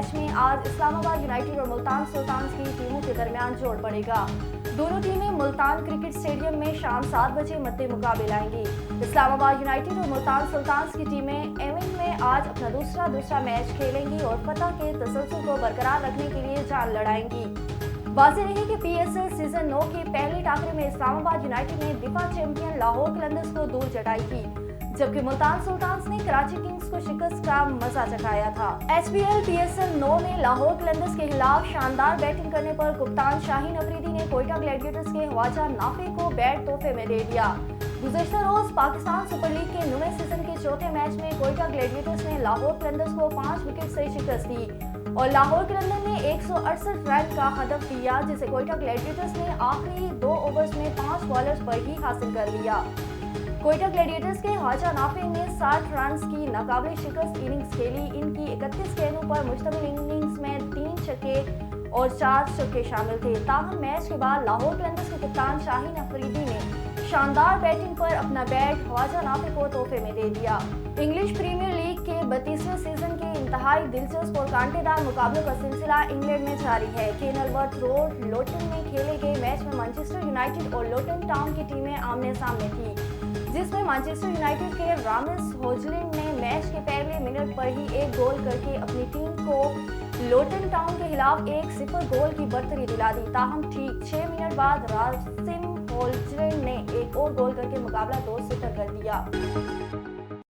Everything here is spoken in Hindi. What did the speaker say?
मैच में आज इस्लामाबाद यूनाइटेड और मुल्तान सुल्तान्स की टीमों के दरमियान जोड़ पड़ेगा। दोनों टीमें मुल्तान क्रिकेट स्टेडियम में शाम 7 बजे मद्दे मुकाबले लाएंगी। इस्लामाबाद यूनाइटेड और मुल्तान सुल्तान्स की टीमें एविन में आज अपना दूसरा मैच खेलेंगी और फतह के तसल्सल को बरकरार रखने के लिए जान लड़ाएंगी। वाज़ेह रही कि PSL सीजन 9 के पहले टाकरे में इस्लामाबाद यूनाइटेड ने दिफा चैंपियन लाहौर कलंदर्स को दूर चटाई थी, जबकि मुल्तान सुल्तान्स ने कराची किंग्स को शिकस्त का मजा चखाया था। HBL PSL 9 में लाहौर कलंदर्स के खिलाफ शानदार बैटिंग करने पर कप्तान शाहीन अफरीदी ने कोयटा ग्लैडिएटर्स के ख्वाजा नाफे को बैट तोहफे में दे दिया। गुज़श्ता रोज पाकिस्तान सुपर लीग के 9वें सीजन के चौथे मैच में कोयटा ग्लैडिएटर्स ने लाहौर कलंदर्स को 5 विकेट से शिकस्त दी और लाहौर कलंदर ने 168 रन का हदफ दिया, जिसे कोयटा ग्लैडिएटर्स ने आखिरी 2 ओवर्स में 5 बॉलर्स पर ही हासिल कर लिया। कोयटा ग्लैडिएटर्स के ख्वाजा नाफे ने 60 रन की नाकाबिल शिकस्त इनिंग्स खेली। इनकी 31 गेंदों पर मुश्तमिल इनिंग्स में 3 छक्के और 4 चौके शामिल थे। ताहम मैच के बाद लाहौर कलंदर्स के कप्तान शाहीन अफरीदी ने शानदार बैटिंग पर अपना बैट ख्वाजा नाफे को तोहफे में दे दिया। इंग्लिश प्रीमियर लीग के 32वें सीजन के इंतहाई दिलचस्प और कांटेदार मुकाबलों का सिलसिला इंग्लैंड में जारी है। केनलवर्थ रोड लोटन में खेले गए मैच में मैनचेस्टर यूनाइटेड और लोटन टाउन की टीमें आमने सामने थी, जिसमें मैनचेस्टर यूनाइटेड के रामिस होजलैंड ने मैच के पहले मिनट पर ही एक गोल करके अपनी टीम को लोटन टाउन के खिलाफ 1-0 गोल की बढ़तरी दिला दी। ताहम ठीक 6 मिनट बाद रासिम होजलैंड ने एक और गोल करके मुकाबला 2-0 कर दिया।